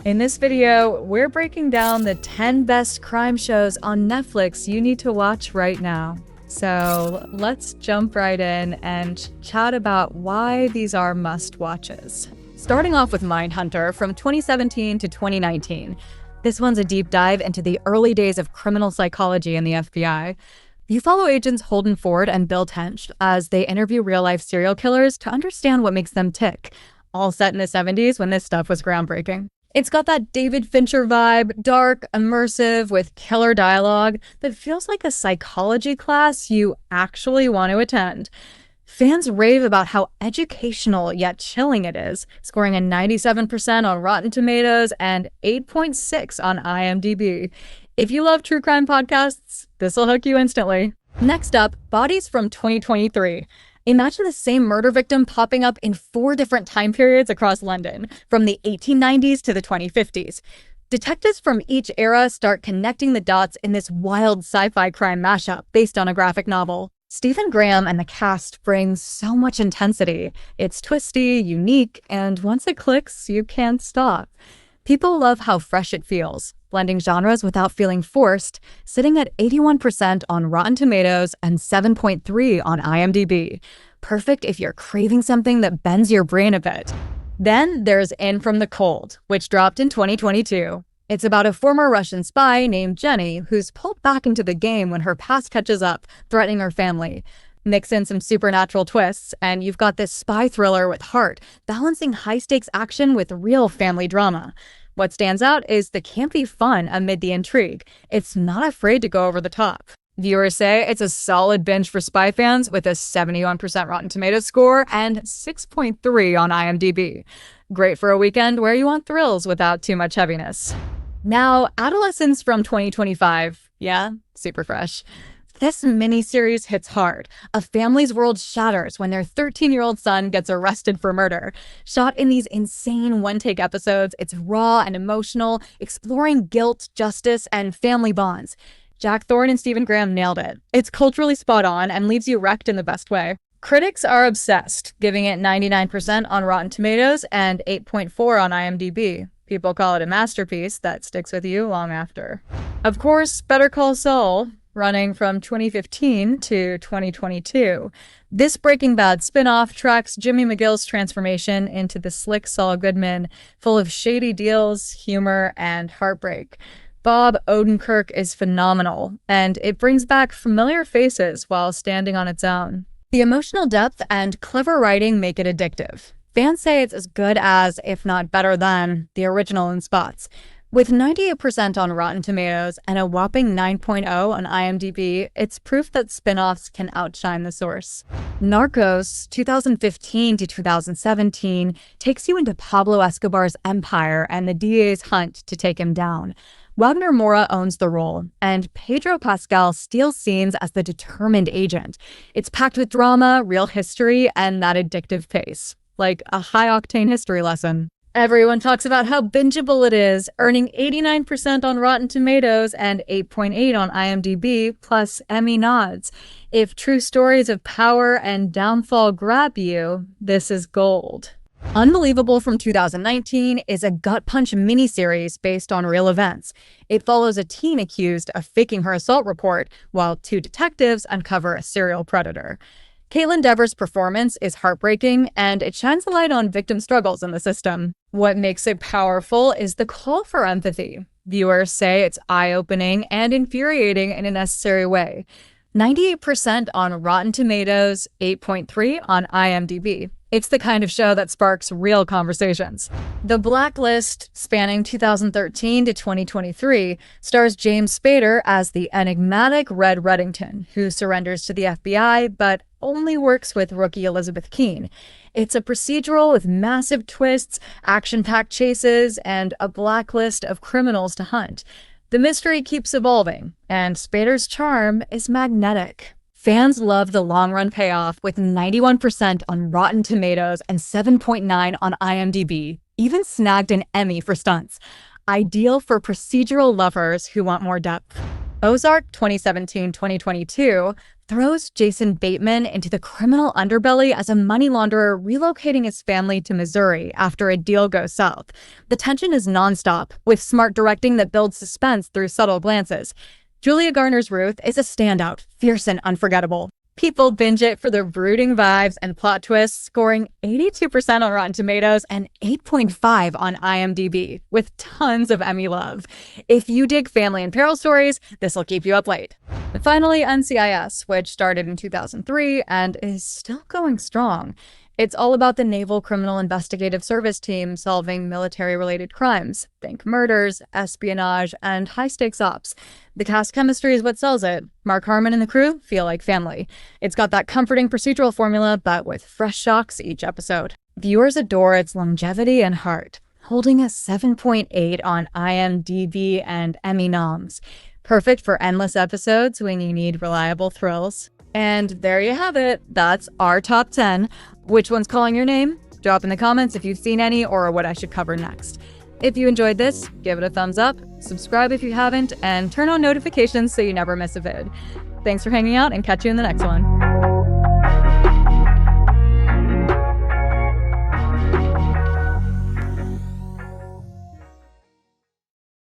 In this video, we're breaking down the 10 best crime shows on Netflix you need to watch right now. So let's jump right in and chat about why these are must-watches. Starting off with Mindhunter from 2017 to 2019. This one's a deep dive into the early days of criminal psychology in the FBI. You follow agents Holden Ford and Bill Tench as they interview real-life serial killers to understand what makes them tick, all set in the 70s when this stuff was groundbreaking. It's got that David Fincher vibe, dark, immersive, with killer dialogue that feels like a psychology class you actually want to attend. Fans rave about how educational yet chilling it is, scoring a 97% on Rotten Tomatoes and 8.6 on IMDb. If you love true crime podcasts, this'll hook you instantly. Next up, Bodies from 2023. Imagine the same murder victim popping up in 4 different time periods across London, from the 1890s to the 2050s. Detectives from each era start connecting the dots in this wild sci-fi crime mashup based on a graphic novel. Stephen Graham and the cast bring so much intensity. It's twisty, unique, and once it clicks, you can't stop. People love how fresh it feels, blending genres without feeling forced, sitting at 81% on Rotten Tomatoes and 7.3 on IMDb. Perfect if you're craving something that bends your brain a bit. Then there's In From the Cold, which dropped in 2022. It's about a former Russian spy named Jenny who's pulled back into the game when her past catches up, threatening her family. Mix in some supernatural twists, and you've got this spy thriller with heart, balancing high-stakes action with real family drama. What stands out is the campy fun amid the intrigue. It's not afraid to go over the top. Viewers say it's a solid binge for spy fans with a 71% Rotten Tomatoes score and 6.3 on IMDb. Great for a weekend where you want thrills without too much heaviness. Now, Adolescence from 2025. Yeah, super fresh. This miniseries hits hard. A family's world shatters when their 13-year-old son gets arrested for murder. Shot in these insane one-take episodes, it's raw and emotional, exploring guilt, justice, and family bonds. Jack Thorne and Stephen Graham nailed it. It's culturally spot on and leaves you wrecked in the best way. Critics are obsessed, giving it 99% on Rotten Tomatoes and 8.4 on IMDb. People call it a masterpiece that sticks with you long after. Of course, Better Call Saul, running from 2015 to 2022. This Breaking Bad spin-off tracks Jimmy McGill's transformation into the slick Saul Goodman, full of shady deals, humor, and heartbreak. Bob Odenkirk is phenomenal, and it brings back familiar faces while standing on its own. The emotional depth and clever writing make it addictive. Fans say it's as good as, if not better than, the original in spots. With 98% on Rotten Tomatoes and a whopping 9.0 on IMDb, it's proof that spin-offs can outshine the source. Narcos, 2015 to 2017, takes you into Pablo Escobar's empire and the DA's hunt to take him down. Wagner Moura owns the role, and Pedro Pascal steals scenes as the determined agent. It's packed with drama, real history, and that addictive pace. Like a high-octane history lesson. Everyone talks about how bingeable it is, earning 89% on Rotten Tomatoes and 8.8 on IMDb, plus Emmy nods. If true stories of power and downfall grab you, this is gold. Unbelievable from 2019 is a gut-punch miniseries based on real events. It follows a teen accused of faking her assault report, while 2 detectives uncover a serial predator. Caitlin Dever's performance is heartbreaking, and it shines a light on victim struggles in the system. What makes it powerful is the call for empathy. Viewers say it's eye-opening and infuriating in a necessary way. 98% on Rotten Tomatoes, 8.3 on IMDb. It's the kind of show that sparks real conversations. The Blacklist, spanning 2013 to 2023, stars James Spader as the enigmatic Red Reddington, who surrenders to the FBI but only works with rookie Elizabeth Keene. It's a procedural with massive twists, action-packed chases, and a blacklist of criminals to hunt. The mystery keeps evolving, and Spader's charm is magnetic. Fans love the long-run payoff with 91% on Rotten Tomatoes and 7.9 on IMDb, even snagged an Emmy for stunts. Ideal for procedural lovers who want more depth. Ozark 2017-2022 throws Jason Bateman into the criminal underbelly as a money launderer relocating his family to Missouri after a deal goes south. The tension is nonstop, with smart directing that builds suspense through subtle glances. Julia Garner's Ruth is a standout, fierce and unforgettable. People binge it for the brooding vibes and plot twists, scoring 82% on Rotten Tomatoes and 8.5 on IMDb, with tons of Emmy love. If you dig family and peril stories, this'll keep you up late. And finally, NCIS, which started in 2003 and is still going strong. It's all about the Naval Criminal Investigative Service team solving military-related crimes. Think murders, espionage, and high-stakes ops. The cast chemistry is what sells it. Mark Harmon and the crew feel like family. It's got that comforting procedural formula, but with fresh shocks each episode. Viewers adore its longevity and heart, holding a 7.8 on IMDb and Emmy noms. Perfect for endless episodes when you need reliable thrills. And there you have it. That's our top 10. Which one's calling your name? Drop in the comments if you've seen any or what I should cover next. If you enjoyed this, give it a thumbs up, subscribe if you haven't, and turn on notifications so you never miss a vid. Thanks for hanging out, and catch you in the next one.